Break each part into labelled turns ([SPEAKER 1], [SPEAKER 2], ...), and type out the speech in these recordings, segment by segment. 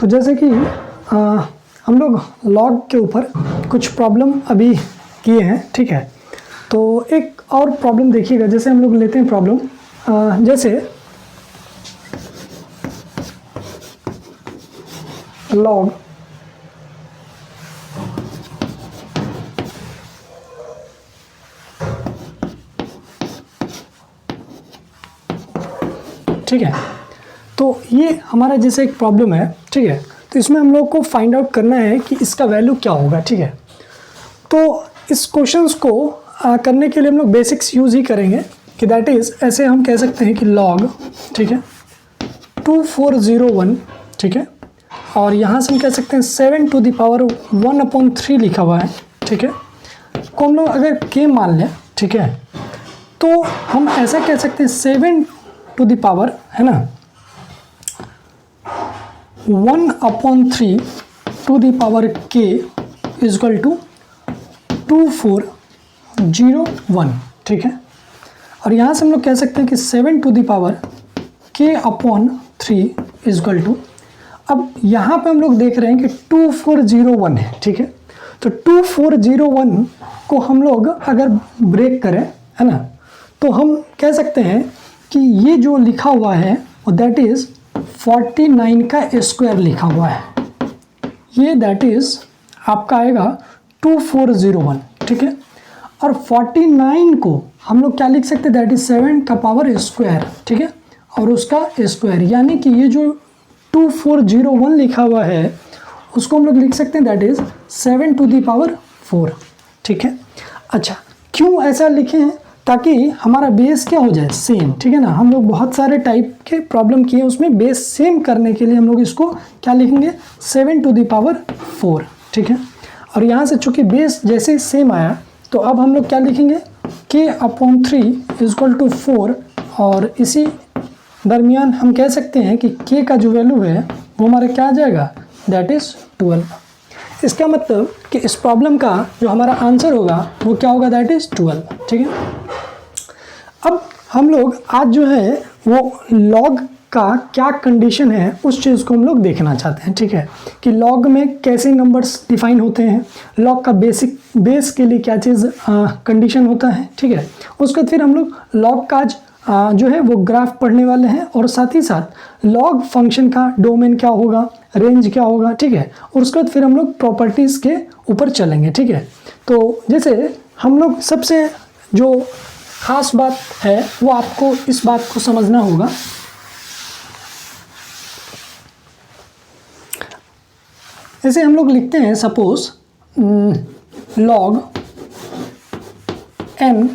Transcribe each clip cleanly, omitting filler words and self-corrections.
[SPEAKER 1] तो जैसे कि हम लोग लॉग के ऊपर कुछ प्रॉब्लम अभी किए हैं, ठीक है। तो एक और प्रॉब्लम देखिएगा, जैसे हम लोग लेते हैं प्रॉब्लम जैसे लॉग ठीक है। तो ये हमारा जैसे एक प्रॉब्लम है, ठीक है। तो इसमें हम लोग को फाइंड आउट करना है कि इसका वैल्यू क्या होगा, ठीक है। तो इस क्वेश्चंस को करने के लिए हम लोग बेसिक्स यूज़ ही करेंगे कि दैट इज़ ऐसे हम कह सकते हैं कि लॉग, ठीक है, 2401, ठीक है। और यहाँ से हम कह सकते हैं 7 टू द पावर 1/3 लिखा हुआ है, ठीक है, को हम लोग अगर k मान लें, ठीक है, तो हम ऐसा कह सकते हैं 7 टू द पावर, है ना, 1/3 to the power k is equal to 2401, ठीक है। और यहाँ से हम लोग कह सकते हैं कि 7 to the power k/3 is equal to, अब यहाँ पे हम लोग देख रहे हैं कि 2401 है, ठीक है। तो 2401 को हम लोग अगर ब्रेक करें, है ना, तो हम कह सकते हैं कि ये जो लिखा हुआ है वो दैट इज़ 49 का स्क्वायर लिखा हुआ है, ये दैट इज़ आपका आएगा 2401, ठीक है। और 49 को हम लोग क्या लिख सकते हैं, दैट इज़ 7 का पावर स्क्वायर, ठीक है, और उसका स्क्वायर, यानी कि ये जो 2401 लिखा हुआ है उसको हम लोग लिख सकते हैं that is 7 to the power 4, ठीक है। अच्छा, क्यों ऐसा लिखे हैं, ताकि हमारा बेस क्या हो जाए, सेम, ठीक है ना। हम लोग बहुत सारे टाइप के प्रॉब्लम किए, उसमें बेस सेम करने के लिए हम लोग इसको क्या लिखेंगे, 7 टू द पावर 4, ठीक है। और यहाँ से चूँकि बेस जैसे सेम आया तो अब हम लोग क्या लिखेंगे, k/3 इज इक्वल टू 4, और इसी दरमियान हम कह सकते हैं कि k का जो वैल्यू है वो हमारा क्या आ जाएगा, दैट इज़ 12। इसका मतलब कि इस प्रॉब्लम का जो हमारा आंसर होगा वो क्या होगा, दैट इज़ 12, ठीक है। अब हम लोग आज जो है वो लॉग का क्या कंडीशन है उस चीज़ को हम लोग देखना चाहते हैं, ठीक है, कि लॉग में कैसे नंबर्स डिफाइन होते हैं, लॉग का बेस के लिए क्या चीज़ कंडीशन होता है, ठीक है। उसके बाद फिर हम लोग लॉग का जो है वो ग्राफ पढ़ने वाले हैं, और साथ ही साथ लॉग फंक्शन का डोमेन क्या होगा, रेंज क्या होगा, ठीक है। और उसके बाद फिर हम लोग प्रॉपर्टीज़ के ऊपर चलेंगे, ठीक है। तो जैसे हम लोग सबसे जो ख़ास बात है वो आपको इस बात को समझना होगा, जैसे हम लोग लिखते हैं suppose log n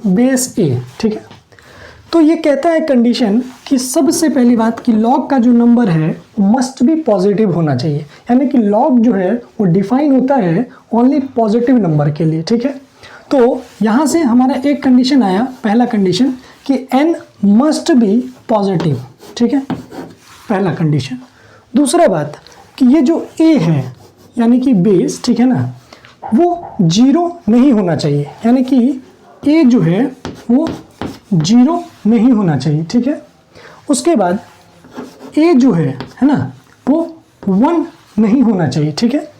[SPEAKER 1] base a, ठीक है। तो ये कहता है कंडीशन कि सबसे पहली बात कि लॉग का जो नंबर है मस्ट भी पॉजिटिव होना चाहिए, यानी कि लॉग जो है वो डिफाइन होता है ओनली पॉजिटिव नंबर के लिए, ठीक है। तो यहाँ से हमारा एक कंडीशन आया, पहला कंडीशन कि n मस्ट बी पॉजिटिव, ठीक है, पहला कंडीशन। दूसरा बात कि ये जो a है यानी कि बेस, ठीक है ना, वो 0 नहीं होना चाहिए, यानी कि a जो है वो 0 नहीं होना चाहिए, ठीक है। उसके बाद a जो है ना, वो 1 नहीं होना चाहिए, ठीक है।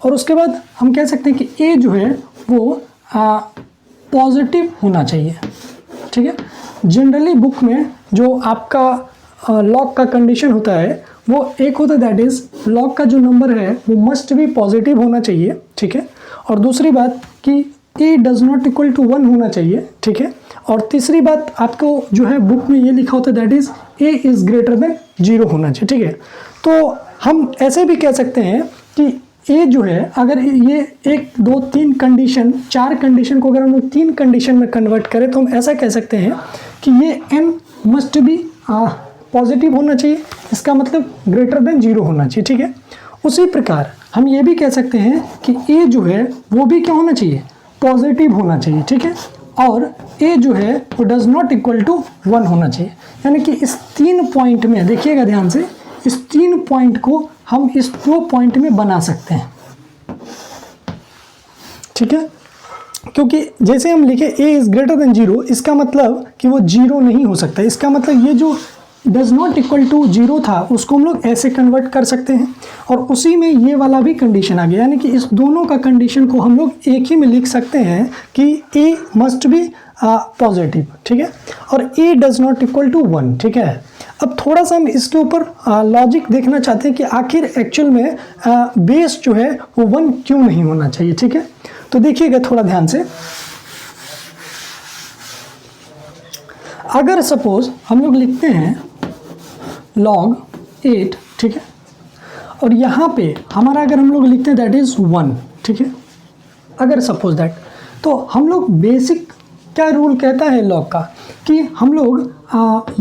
[SPEAKER 1] और उसके बाद हम कह सकते हैं कि a जो है वो पॉजिटिव होना चाहिए, ठीक है। जनरली बुक में जो आपका लॉग का कंडीशन होता है वो एक होता है दैट इज़ लॉग का जो नंबर है वो मस्ट भी पॉजिटिव होना चाहिए, ठीक है। और दूसरी बात कि a does not equal to 1 होना चाहिए, ठीक है। और तीसरी बात आपको जो है बुक में ये लिखा होता है that is a is greater than 0 होना चाहिए, ठीक है। तो हम ऐसे भी कह सकते हैं कि a जो है अगर ये 1 2 3 कंडीशन 4 कंडीशन को अगर हम लोग 3 कंडीशन में कन्वर्ट करें तो हम ऐसा कह सकते हैं कि ये n मस्ट भी पॉजिटिव होना चाहिए, इसका मतलब ग्रेटर देन 0 होना चाहिए, ठीक है। उसी प्रकार हम ये भी कह सकते हैं कि a जो है वो भी क्या होना चाहिए, पॉजिटिव होना चाहिए, ठीक है। और a जो है वो डज नॉट इक्वल टू 1 होना चाहिए, यानी कि इस 3 पॉइंट में देखिएगा ध्यान से, इस 3 पॉइंट को हम इस 2 पॉइंट में बना सकते हैं, ठीक है। क्योंकि जैसे हम लिखे a इज़ ग्रेटर देन 0, इसका मतलब कि वो 0 नहीं हो सकता, इसका मतलब ये जो डज नॉट इक्वल टू 0 था उसको हम लोग ऐसे कन्वर्ट कर सकते हैं, और उसी में ये वाला भी कंडीशन आ गया, यानी कि इस दोनों का कंडीशन को हम लोग एक ही में लिख सकते हैं कि ए मस्ट बी पॉजिटिव, ठीक है, और ए डज नॉट इक्वल टू 1, ठीक है। अब थोड़ा सा हम इसके ऊपर लॉजिक देखना चाहते हैं कि आखिर एक्चुअल में बेस जो है वो 1 क्यों नहीं होना चाहिए, ठीक है। तो देखिएगा थोड़ा ध्यान से, अगर सपोज हम लोग लिखते हैं log 8, ठीक है, और यहाँ पे हमारा अगर हम लोग लिखते हैं दैट इज़ 1, ठीक है, अगर सपोज दैट, तो हम लोग बेसिक क्या रूल कहता है लॉग का कि हम लोग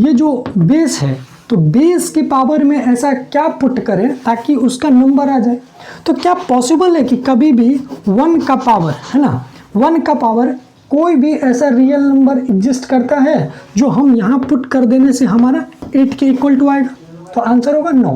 [SPEAKER 1] ये जो बेस है तो बेस की पावर में ऐसा क्या पुट करें ताकि उसका नंबर आ जाए। तो क्या पॉसिबल है कि कभी भी 1 का पावर है ना, 1 का पावर कोई भी ऐसा रियल नंबर एग्जिस्ट करता है जो हम यहाँ पुट कर देने से हमारा 8 के इक्वल टू आएगा? तो आंसर होगा नो।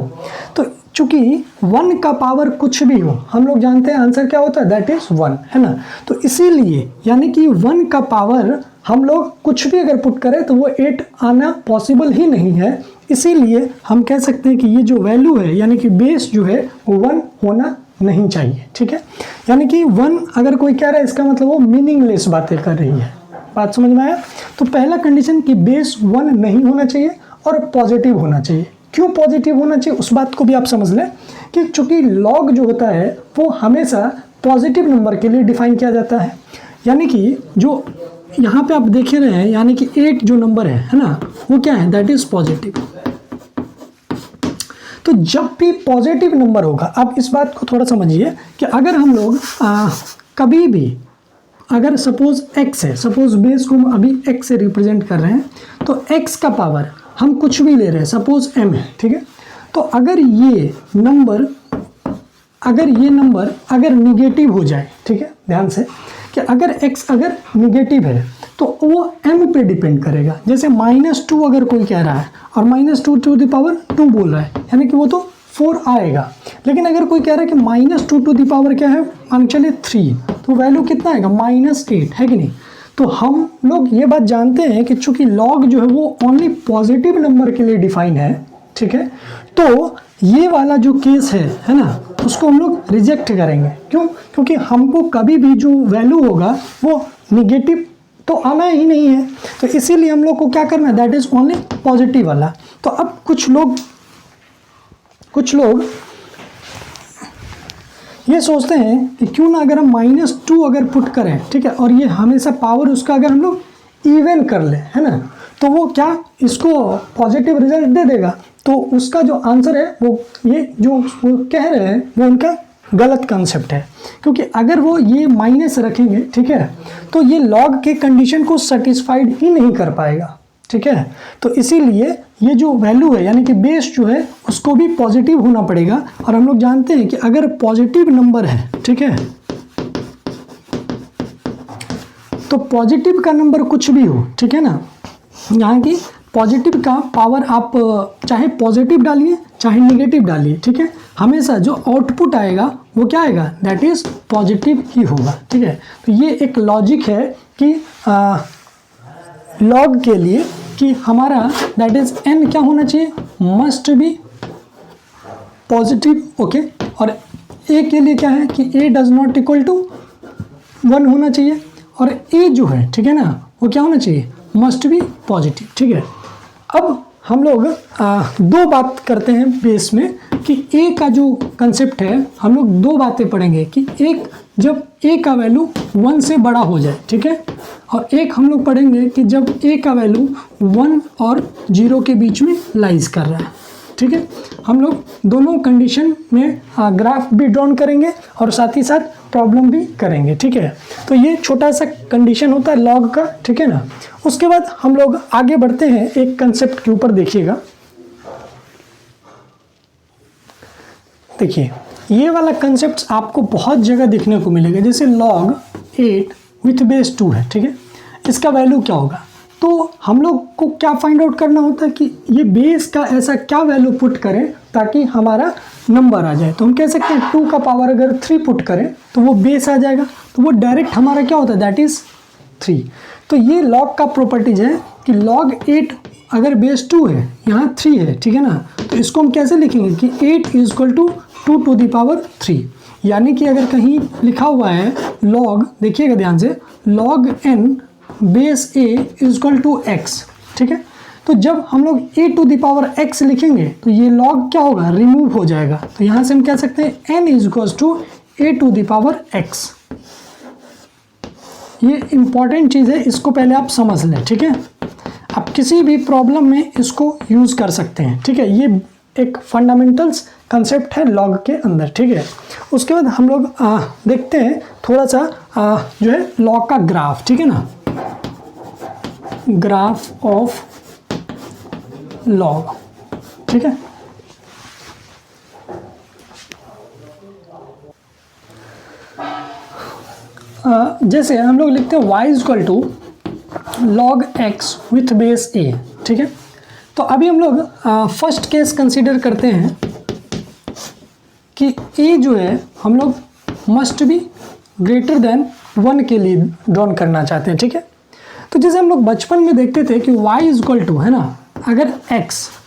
[SPEAKER 1] तो चूंकि 1 का पावर कुछ भी हो, हम लोग जानते हैं आंसर क्या होता है, दैट इज 1, है ना। तो इसीलिए यानी कि 1 का पावर हम लोग कुछ भी अगर पुट करें तो वो 8 आना पॉसिबल ही नहीं है। इसीलिए हम कह सकते हैं कि ये जो वैल्यू है यानी कि बेस जो है वो 1 होना नहीं चाहिए, ठीक है। यानी कि 1 अगर कोई कह रहा है इसका मतलब वो मीनिंगलेस बातें कर रही है। बात समझ में आया? तो पहला कंडीशन कि बेस 1 नहीं होना चाहिए और पॉजिटिव होना चाहिए। क्यों पॉजिटिव होना चाहिए उस बात को भी आप समझ लें कि चूंकि लॉग जो होता है वो हमेशा पॉजिटिव नंबर के लिए डिफाइन किया जाता है, यानी कि जो यहाँ पे आप देख रहे हैं यानी कि 8 जो नंबर है ना, वो क्या है, दैट इज पॉजिटिव। तो जब भी पॉजिटिव नंबर होगा, आप इस बात को थोड़ा समझिए कि अगर हम लोग कभी भी अगर सपोज x है, सपोज बेस को हम अभी x से रिप्रेजेंट कर रहे हैं, तो x का पावर हम कुछ भी ले रहे हैं, सपोज m है, ठीक है। तो अगर ये नंबर अगर निगेटिव हो जाए, ठीक है, ध्यान से कि अगर x अगर निगेटिव है तो वो m पे डिपेंड करेगा। जैसे -2 अगर कोई कह रहा है और -2 टू द पावर 2 बोल रहा है, यानी कि वो तो 4 आएगा। लेकिन अगर कोई कह रहा है कि -2 टू द पावर क्या है, मान चलिए 3, तो वैल्यू कितना आएगा, -8, है कि नहीं। तो हम लोग ये बात जानते हैं कि चूंकि लॉग जो है वो ओनली पॉजिटिव नंबर के लिए डिफाइन है, ठीक है, तो ये वाला जो केस है ना, उसको हम लोग रिजेक्ट करेंगे। क्यों? क्योंकि हमको कभी भी जो वैल्यू होगा वो निगेटिव तो आना ही नहीं है। तो इसीलिए हम लोग को क्या करना है, दैट इज ओनली पॉजिटिव वाला। तो अब कुछ लोग ये सोचते हैं कि क्यों ना अगर हम -2 अगर पुट करें, ठीक है, और ये हमेशा पावर उसका अगर हम लोग इवन कर ले, है ना, तो वो क्या इसको पॉजिटिव रिजल्ट दे देगा। तो उसका जो आंसर है वो ये जो वो कह रहे हैं वो उनका गलत कंसेप्ट है, क्योंकि अगर वो ये माइनस रखेंगे, ठीक है, तो ये लॉग के कंडीशन को सेटिस्फाइड ही नहीं कर पाएगा, ठीक है। तो इसीलिए ये जो वैल्यू है यानी कि बेस जो है उसको भी पॉजिटिव होना पड़ेगा। और हम लोग जानते हैं कि अगर पॉजिटिव नंबर है, ठीक है, तो पॉजिटिव का नंबर कुछ भी हो, ठीक है ना, यहाँ की पॉजिटिव का पावर आप चाहे पॉजिटिव डालिए चाहे नेगेटिव डालिए, ठीक है, हमेशा जो आउटपुट आएगा वो क्या आएगा, दैट इज पॉजिटिव ही होगा, ठीक है। तो ये एक लॉजिक है कि लॉग के लिए कि हमारा दैट इज n क्या होना चाहिए, मस्ट बी पॉजिटिव, ओके। और a के लिए क्या है कि a does not equal to 1 होना चाहिए, और a जो है, ठीक है ना, वो क्या होना चाहिए, मस्ट बी पॉजिटिव, ठीक है। अब हम लोग दो बात करते हैं बेस में कि a का जो कंसेप्ट है, हम लोग दो बातें पढ़ेंगे कि एक जब a का वैल्यू 1 से बड़ा हो जाए, ठीक है, और एक हम लोग पढ़ेंगे कि जब a का वैल्यू 1 और 0 के बीच में लाइज कर रहा है, ठीक है। हम लोग दोनों कंडीशन में ग्राफ भी ड्रॉन करेंगे और साथ ही साथ प्रॉब्लम भी करेंगे, ठीक है। तो ये छोटा सा कंडीशन होता है लॉग का, ठीक है ना। उसके बाद हम लोग आगे बढ़ते हैं एक कंसेप्ट के ऊपर। देखिएगा, देखिए ये वाला कंसेप्ट आपको बहुत जगह देखने को मिलेगा। जैसे log 8 विथ बेस 2 है, ठीक है, इसका वैल्यू क्या होगा। तो हम लोग को क्या फाइंड आउट करना होता है कि ये बेस का ऐसा क्या वैल्यू पुट करें ताकि हमारा नंबर आ जाए। तो हम कह सकते हैं 2 का पावर अगर 3 पुट करें तो वो बेस आ जाएगा, तो वो डायरेक्ट हमारा क्या होता है, दैट इज 3। तो ये लॉग का प्रॉपर्टीज है कि log 8 अगर बेस 2 है, यहाँ 3 है, ठीक है ना, तो इसको हम कैसे लिखेंगे कि 8 is equal to 2 to the power 3। यानी कि अगर कहीं लिखा हुआ है लॉग, देखिएगा ध्यान से, log n base a is equal to x, ठीक है, तो जब हम लोग a to the power x लिखेंगे तो ये लॉग क्या होगा, रिमूव हो जाएगा। तो यहाँ से हम कह सकते हैं n is equal to a to the power x। ये इंपॉर्टेंट चीज़ है, इसको पहले आप समझ लें, ठीक है। आप किसी भी प्रॉब्लम में इसको यूज़ कर सकते हैं, ठीक है। ये एक फंडामेंटल्स कंसेप्ट है लॉग के अंदर, ठीक है। उसके बाद हम लोग देखते हैं थोड़ा सा जो है लॉग का ग्राफ, ठीक है ना, ग्राफ ऑफ लॉग, ठीक है। जैसे हम लोग लिखते हैं y is equal to log x with base a, ठीक है। तो अभी हम लोग फर्स्ट केस कंसीडर करते हैं कि a जो है हम लोग मस्ट बी ग्रेटर देन 1 के लिए ड्रॉन करना चाहते हैं, ठीक है। तो जैसे हम लोग बचपन में देखते थे कि y इज इक्वल टू, है ना, अगर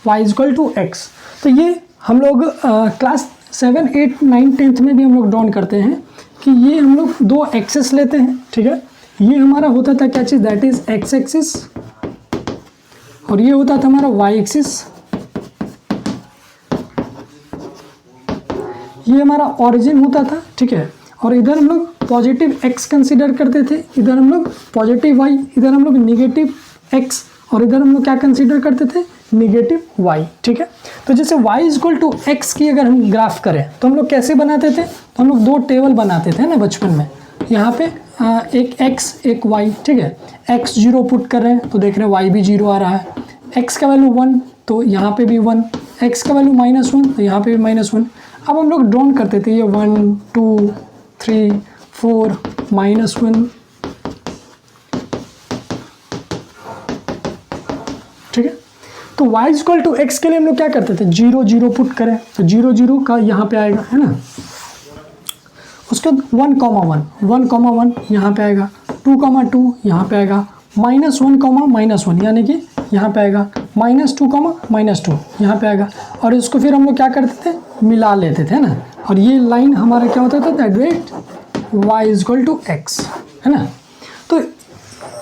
[SPEAKER 1] y is equal to x, तो ये हम लोग क्लास 7, 8, 9, 10th में भी हम लोग ड्रॉन करते हैं कि ये हम लोग 2 एक्सेस लेते हैं, ठीक है। ये हमारा होता था क्या चीज़, दैट इज x एक्सिस, और ये होता था हमारा y एक्सिस। ये हमारा ओरिजिन होता था, ठीक है। और इधर हम लोग पॉजिटिव x कंसीडर करते थे, इधर हम लोग पॉजिटिव y, इधर हम लोग निगेटिव x, और इधर हम लोग क्या कंसीडर करते थे, निगेटिव y, ठीक है। तो जैसे y is equal to x की अगर हम ग्राफ करें तो हम लोग कैसे बनाते थे, तो हम लोग 2 टेबल बनाते थे ना बचपन में। यहाँ पे एक x एक y, ठीक है। x 0 पुट कर रहे हैं तो देख रहे हैं y भी 0 आ रहा है, x का वैल्यू 1 तो यहाँ पे भी 1, x का वैल्यू -1 तो यहाँ पे भी -1। अब हम लोग ड्रॉन करते थे ये 1 2 3 4 -1, ठीक है। तो y is equal to x के लिए हम लोग क्या करते थे, 0 0 पुट करें तो 0 0 का यहाँ पे आएगा, है ना। उसके बाद 1, 1 यहाँ पे आएगा, 2, 2 यहाँ पे आएगा, -1, यानी कि यहाँ पे आएगा, -2, -2 यहाँ पे आएगा। और इसको फिर हम लोग क्या करते थे, मिला लेते थे ना, और ये लाइन हमारा क्या होता था, that rate y is equal to x, है ना। तो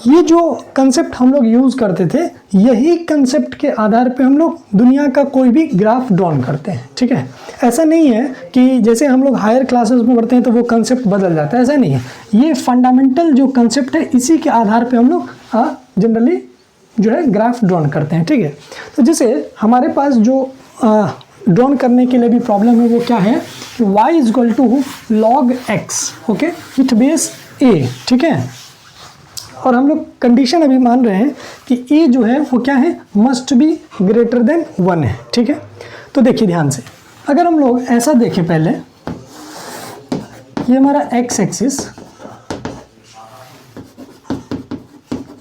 [SPEAKER 1] ये जो कंसेप्ट हम लोग यूज़ करते थे, यही कंसेप्ट के आधार पे हम लोग दुनिया का कोई भी ग्राफ ड्रॉन करते हैं, ठीक है। ऐसा नहीं है कि जैसे हम लोग हायर क्लासेस में पढ़ते हैं तो वो कंसेप्ट बदल जाता है, ऐसा नहीं है। ये फंडामेंटल जो कंसेप्ट है, इसी के आधार पे हम लोग जनरली जो है ग्राफ ड्रॉन करते हैं, ठीक है। तो जैसे हमारे पास जो ड्रॉन करने के लिए भी प्रॉब्लम है वो क्या है कि y is equal to log x, okay, with base a, ठीक है। और हम लोग कंडीशन अभी मान रहे हैं कि a जो है वो क्या है, मस्ट बी ग्रेटर देन 1 है, ठीक है। तो देखिए ध्यान से, अगर हम लोग ऐसा देखें, पहले ये हमारा x एक्सिस,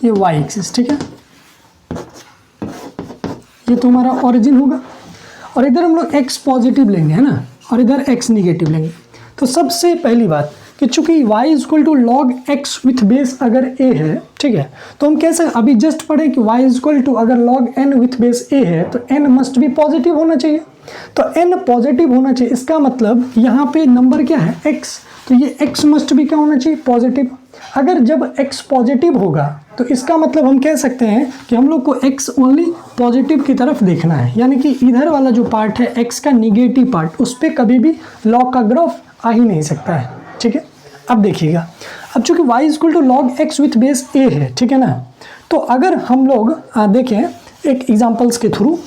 [SPEAKER 1] ये y एक्सिस, ठीक है। ये तो हमारा ओरिजिन होगा, और इधर हम लोग x पॉजिटिव लेंगे, है ना, और इधर x निगेटिव लेंगे। तो सबसे पहली बात कि चूंकि y is equal to log x with base अगर a है, ठीक है, तो हम कैसे अभी जस्ट पढ़े कि y इज इक्वल टू अगर log n with base a है तो n मस्ट भी पॉजिटिव होना चाहिए। तो n पॉजिटिव होना चाहिए, इसका मतलब यहाँ पे नंबर क्या है, x, तो ये x मस्ट भी क्या होना चाहिए, पॉजिटिव। अगर जब x पॉजिटिव होगा तो इसका मतलब हम कह सकते हैं कि हम लोग को x ओनली पॉजिटिव की तरफ देखना है, यानी कि इधर वाला जो पार्ट है x का निगेटिव पार्ट, उस पर कभी भी लॉग का ग्राफ आ ही नहीं सकता है, ठीक है। अब देखिएगा, अब चूंकि y is equal to log x with base a है, ठीक है ना, तो अगर हम लोग देखें एक एग्जांपल्स के थ्रू,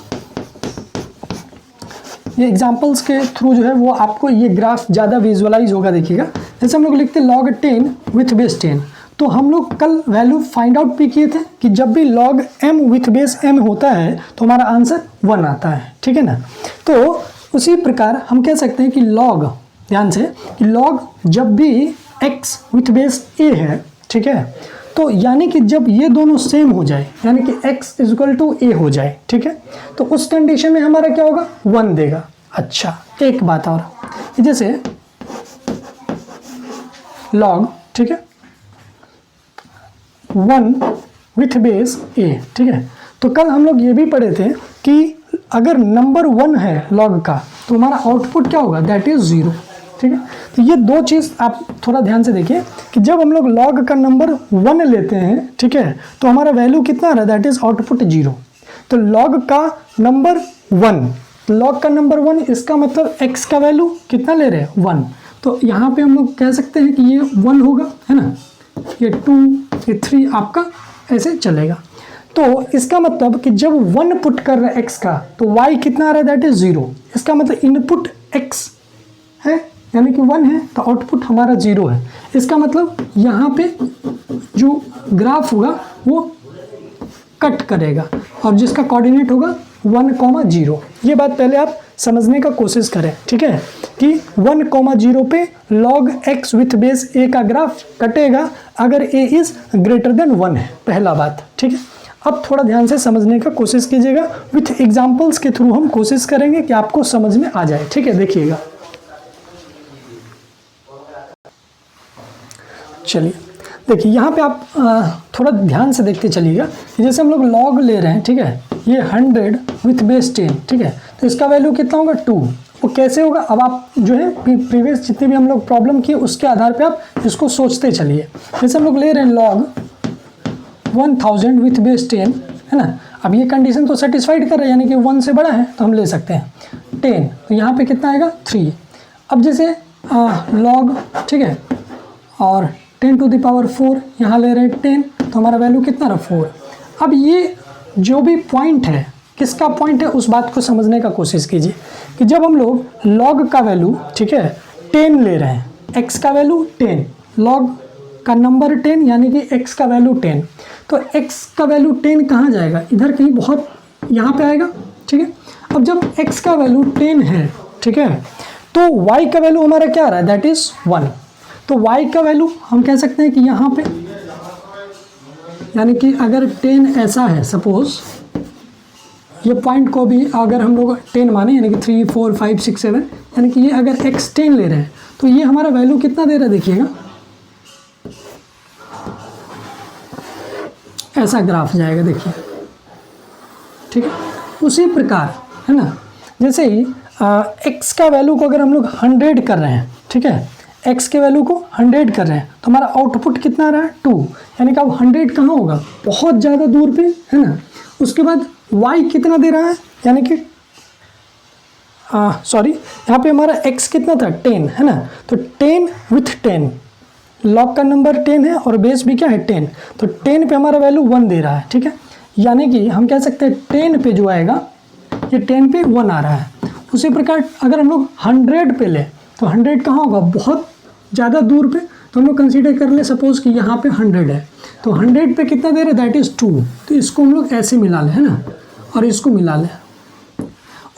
[SPEAKER 1] ये एग्जांपल्स के थ्रू जो है वो आपको ये ग्राफ ज़्यादा विजुअलाइज होगा। देखिएगा, जैसे हम लोग लिखते हैं log 10 विथ बेस 10, तो हम लोग कल वैल्यू फाइंड आउट भी किए थे कि जब भी log m with base m होता है तो हमारा आंसर 1 आता है, ठीक है ना। तो उसी प्रकार हम कह सकते हैं कि log, ध्यान से, कि log जब भी x विथ बेस a है, ठीक है, तो यानी कि जब ये दोनों सेम हो जाए, यानी कि x is equal to a हो जाए, ठीक है, तो उस कंडीशन में हमारा क्या होगा, 1 देगा। अच्छा, एक बात और, जैसे log, ठीक है, 1 विथ बेस a, ठीक है, तो कल हम लोग ये भी पढ़े थे कि अगर नंबर 1 है लॉग का तो हमारा आउटपुट क्या होगा, दैट इज़ 0, ठीक है। तो ये दो चीज़ आप थोड़ा ध्यान से देखिए कि जब हम लोग लॉग का नंबर 1 लेते हैं, ठीक है, तो हमारा वैल्यू कितना आ रहा है, दैट इज़ आउटपुट 0। तो लॉग का नंबर 1, लॉग का नंबर 1, इसका मतलब x का वैल्यू कितना ले रहे हैं, 1। तो यहाँ पे हम लोग कह सकते हैं कि ये 1 होगा, है ना, ये 2, ये 3 आपका ऐसे चलेगा। तो इसका मतलब कि जब 1 पुट कर रहे हैं x का तो y कितना आ रहा है, दैट इज 0। इसका मतलब इनपुट x है यानी कि 1 है तो आउटपुट हमारा 0 है। इसका मतलब यहाँ पे जो ग्राफ होगा वो कट करेगा और जिसका कोऑर्डिनेट होगा 1,0। ये बात पहले आप समझने का कोशिश करें, ठीक है, कि 1,0 पे log x with base a का ग्राफ कटेगा अगर a इज ग्रेटर देन 1 है, पहला बात, ठीक है। अब थोड़ा ध्यान से समझने का कोशिश कीजिएगा, विथ एग्जाम्पल्स के थ्रू हम कोशिश करेंगे कि आपको समझ में आ जाए, ठीक है। देखिएगा, चलिए देखिए यहाँ पे आप थोड़ा ध्यान से देखते चलिएगा कि जैसे हम लोग लॉग ले रहे हैं, ठीक है, ये 100 विथ बेस 10, ठीक है, तो इसका वैल्यू कितना होगा, 2। वो कैसे होगा, अब आप जो है प्रीवियस जितने भी हम लोग प्रॉब्लम किए उसके आधार पे आप इसको सोचते चलिए। जैसे हम लोग ले रहे हैं लॉग 1000 विथ बेस 10, है ना। अब ये कंडीशन तो सेटिस्फाइड कर रहा है यानी कि 1 से बड़ा है तो हम ले सकते हैं 10, तो यहाँ पे कितना आएगा, 3। अब जैसे लॉग, ठीक है, और 10 टू द पावर 4 यहाँ ले रहे हैं 10, तो हमारा वैल्यू कितना रहा, 4। अब ये जो भी पॉइंट है किसका पॉइंट है उस बात को समझने का कोशिश कीजिए कि जब हम लोग लॉग का वैल्यू, ठीक है, 10 ले रहे हैं, x का वैल्यू 10, लॉग का नंबर 10 यानी कि x का वैल्यू 10, तो x का वैल्यू 10 कहाँ जाएगा, इधर कहीं बहुत यहाँ पे आएगा, ठीक है। अब जब x का वैल्यू 10 है, ठीक है, तो y का वैल्यू हमारा क्या आ रहा है, दैट इज 1। तो y का वैल्यू हम कह सकते हैं कि यहाँ पे, यानी कि अगर 10 ऐसा है, सपोज ये पॉइंट को भी अगर हम लोग 10 माने यानी कि 3, 4, 5, 6, 7, यानी कि ये अगर x 10 ले रहे हैं तो ये हमारा वैल्यू कितना दे रहा है, देखिएगा ऐसा ग्राफ जाएगा, देखिए, ठीक है। उसी प्रकार, है ना, जैसे ही x का वैल्यू को अगर हम लोग 100 कर रहे हैं, ठीक है, x के वैल्यू को 100 कर रहे हैं तो हमारा आउटपुट कितना आ रहा है, 2, यानी कि अब 100 कहाँ होगा, बहुत ज़्यादा दूर पे, है ना। उसके बाद y कितना दे रहा है, यानी कि सॉरी यहाँ पे हमारा x कितना था, 10, है ना, तो 10 विथ 10, लॉग का नंबर 10 है और बेस भी क्या है, 10, तो 10 पे हमारा वैल्यू 1 दे रहा है, ठीक है, यानी कि हम कह सकते हैं 10 पे जो आएगा ये 10 पे 1 आ रहा है। उसी प्रकार अगर हम लोग 100 पे ले तो 100 कहाँ होगा, बहुत ज़्यादा दूर पे, तो हम लोग कंसीडर कर ले सपोज कि यहाँ पे 100 है, तो 100 पे कितना दे रहे, दैट इज़ 2, तो इसको हम लोग ऐसे मिला लें, है ना, और इसको मिला लें।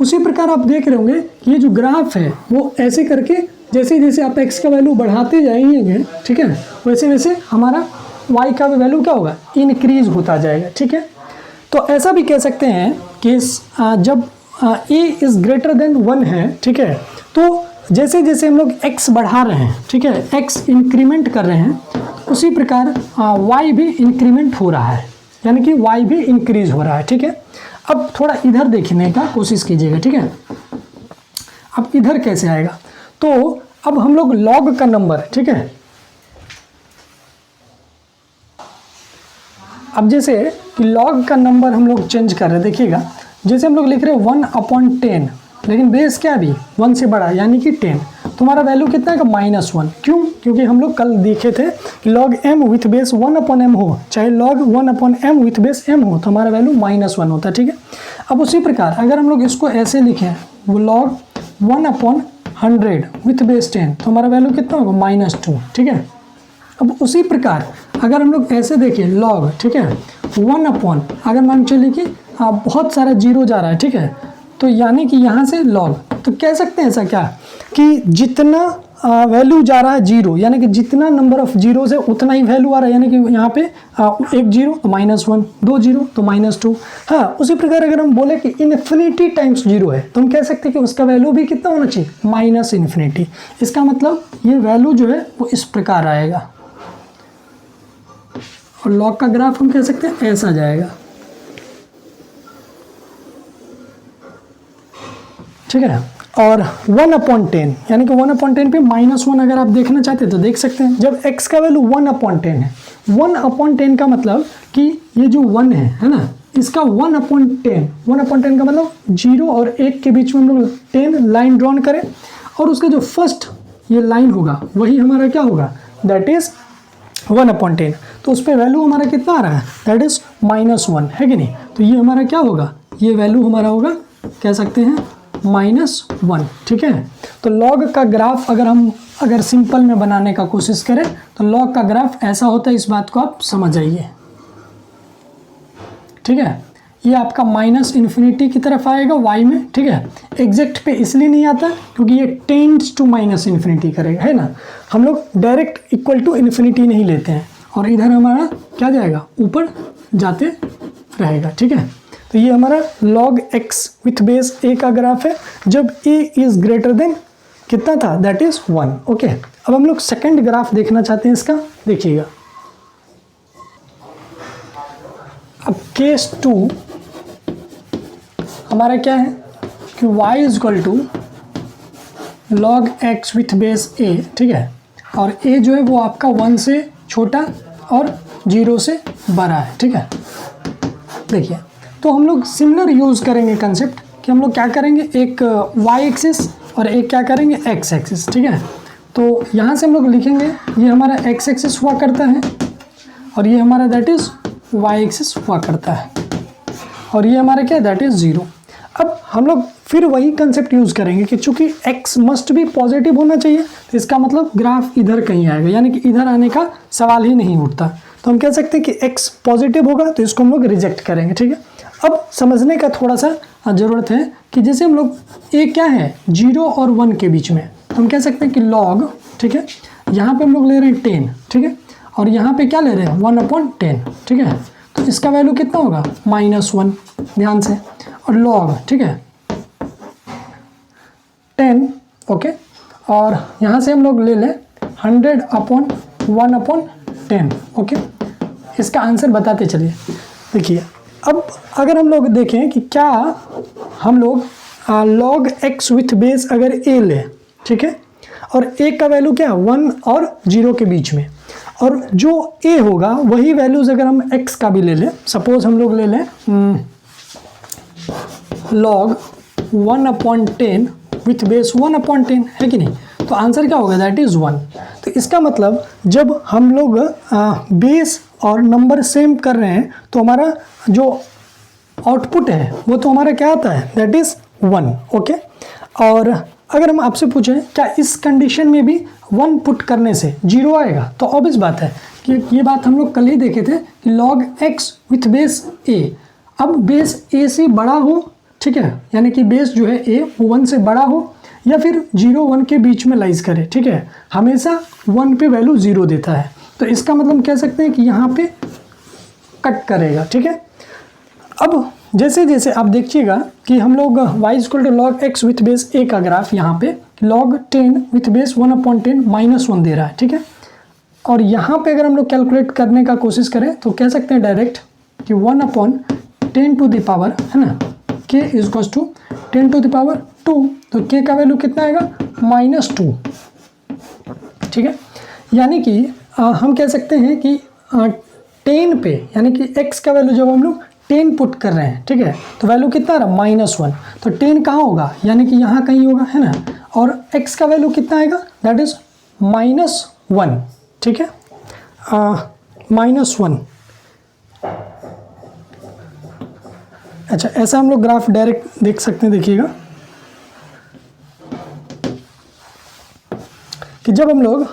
[SPEAKER 1] उसी प्रकार आप देख रहे होंगे कि ये जो ग्राफ है वो ऐसे करके जैसे जैसे आप x का वैल्यू बढ़ाते जाएंगे, ठीक है, वैसे वैसे हमारा y का वैल्यू क्या होगा, इंक्रीज होता जाएगा, ठीक है। तो ऐसा भी कह सकते हैं कि जब a इज़ ग्रेटर देन 1 है, ठीक है, तो जैसे जैसे हम लोग x बढ़ा रहे हैं, ठीक है, x इंक्रीमेंट कर रहे हैं, उसी प्रकार y भी इंक्रीमेंट हो रहा है, यानी कि y भी इंक्रीज हो रहा है, ठीक है। अब थोड़ा इधर देखने का कोशिश कीजिएगा, ठीक है। अब इधर कैसे आएगा, तो अब हम लोग लॉग का नंबर, ठीक है, अब जैसे कि लॉग का नंबर हम लोग चेंज कर रहे हैं, देखिएगा, जैसे हम लोग लिख रहे हैं 1/10, लेकिन बेस क्या भी 1 से बड़ा यानी कि 10, तो हमारा वैल्यू कितना है, -1। क्यों, क्योंकि हम लोग कल देखे थे कि log m with base 1/m हो, चाहे log 1/m with base m हो, तो हमारा वैल्यू -1 होता है, ठीक है। अब उसी प्रकार अगर हम लोग इसको ऐसे लिखें, वो log 1/100 विथ बेस 10, तो हमारा वैल्यू कितना होगा, -2, ठीक है। अब उसी प्रकार अगर हम लोग ऐसे देखें log, ठीक है, 1/, अगर मान चलिए कि बहुत सारा जीरो जा रहा है, ठीक है, तो यानी कि यहाँ से log, तो कह सकते हैं ऐसा क्या कि जितना वैल्यू जा रहा है जीरो, यानी कि जितना नंबर ऑफ जीरो है उतना ही वैल्यू आ रहा है, यानी कि यहाँ पे 1 जीरो तो -1, 2 जीरो तो -2। हाँ, उसी प्रकार अगर हम बोले कि इन्फिनिटी टाइम्स जीरो है तो हम कह सकते हैं कि उसका वैल्यू भी कितना होना चाहिए, -इन्फिनिटी। इसका मतलब ये वैल्यू जो है वो इस प्रकार आएगा और लॉग का ग्राफ हम कह सकते हैं ऐसा जाएगा। ठीक है, और 1/10 यानी कि 1/10 पे -1 अगर आप देखना चाहते हैं तो देख सकते हैं। जब x का वैल्यू 1/10 है, 1/10 का मतलब कि ये जो 1 है ना, इसका 1/10 का मतलब 0 और 1 के बीच में हम लोग 10 लाइन ड्रॉन करें, और उसका जो फर्स्ट ये लाइन होगा वही हमारा क्या होगा, दैट इज 1/10। तो उस पर वैल्यू हमारा कितना आ रहा है, दैट इज -1, है कि नहीं। तो ये हमारा क्या होगा, ये वैल्यू हमारा होगा, कह सकते हैं -1, ठीक है। तो लॉग का ग्राफ अगर सिंपल में बनाने का कोशिश करें तो लॉग का ग्राफ ऐसा होता है, इस बात को आप समझ जाइए, ठीक है। ये आपका -∞ की तरफ आएगा y में, ठीक है। एग्जैक्ट पे इसलिए नहीं आता क्योंकि ये टेंड्स टू -∞ करेगा, है ना। हम लोग डायरेक्ट इक्वल टू इन्फिनिटी नहीं लेते हैं, और इधर हमारा क्या जाएगा, ऊपर जाते रहेगा, ठीक है। तो ये हमारा log x with base a का ग्राफ है जब a इज ग्रेटर देन कितना था, दैट इज 1, ओके। अब हम लोग सेकंड ग्राफ देखना चाहते हैं इसका, देखिएगा। अब केस 2 हमारा क्या है कि y is equal to log x with base a, ठीक है, और a जो है वो आपका 1 से छोटा और 0 से बड़ा है, ठीक है। देखिए, तो हम लोग सिमिलर यूज़ करेंगे कंसेप्ट कि हम लोग क्या करेंगे, एक y एक्सिस और एक क्या करेंगे, x एक्सिस, ठीक है। तो यहाँ से हम लोग लिखेंगे ये हमारा x एक्सिस हुआ करता है और ये हमारा दैट इज़ y एक्सिस हुआ करता है, और ये हमारा क्या, दैट इज़ 0। अब हम लोग फिर वही कंसेप्ट यूज़ करेंगे कि चूंकि x मस्ट भी पॉजिटिव होना चाहिए, तो इसका मतलब ग्राफ इधर कहीं आएगा, यानी कि इधर आने का सवाल ही नहीं उठता। तो हम कह सकते हैं कि x पॉजिटिव होगा तो इसको हम लोग रिजेक्ट करेंगे, ठीक है। अब समझने का थोड़ा सा ज़रूरत है कि जैसे हम लोग a क्या है, 0 और 1 के बीच में, तो हम कह सकते हैं कि log, ठीक है, यहाँ पे हम लोग ले रहे हैं 10, ठीक है, और यहाँ पे क्या ले रहे हैं, 1/10, ठीक है। तो इसका वैल्यू कितना होगा, -1, ध्यान से, और log, ठीक है, 10, ओके, और यहाँ से हम लोग ले लें 100/1/10, ओके। इसका आंसर बताते चलिए। देखिए, अब अगर हम लोग देखें कि क्या हम लोग log x विथ बेस अगर a ले, ठीक है, और a का वैल्यू क्या है, 1 और 0 के बीच में, और जो a होगा वही वैल्यूज़ अगर हम x का भी ले लें, सपोज हम लोग ले लें log 1/10 विथ बेस 1/10, है कि नहीं। तो आंसर क्या होगा, दैट इज़ 1। तो इसका मतलब जब हम लोग बेस और नंबर सेम कर रहे हैं तो हमारा जो आउटपुट है वो तो हमारा क्या आता है, दैट इज़ 1, ओके। और अगर हम आपसे पूछें क्या इस कंडीशन में भी 1 पुट करने से 0 आएगा, तो ऑब्वियस बात है कि ये बात हम लोग कल ही देखे थे कि log x with base a, अब बेस a से बड़ा हो, ठीक है, यानी कि बेस जो है a वो 1 से बड़ा हो या फिर 0 1 के बीच में लाइज करे, ठीक है, हमेशा 1 पे वैल्यू 0 देता है। तो इसका मतलब कह सकते हैं कि यहाँ पे कट करेगा, ठीक है। अब जैसे जैसे आप देखिएगा कि हम लोग y equal to log x with base a का ग्राफ यहाँ पे log 10 विथ बेस 1/10 -1 दे रहा है, ठीक है। और यहाँ पे अगर हम लोग कैलकुलेट करने का कोशिश करें तो कह सकते हैं डायरेक्ट कि 1/10 टू द पावर, है ना, k is equal to 10 to the power 2, तो k का वैल्यू कितना आएगा, -2, ठीक है। यानी कि हम कह सकते हैं कि 10 पे, यानी कि x का वैल्यू जब हम लोग 10 पुट कर रहे हैं, ठीक है, तो वैल्यू कितना आ रहा है, -1, तो 10 कहाँ होगा, यानी कि यहाँ कहीं होगा, है ना, और x का वैल्यू कितना आएगा, दैट इज़ -1, ठीक है, -1। अच्छा, ऐसा हम लोग ग्राफ डायरेक्ट देख सकते हैं। देखिएगा कि जब हम लोग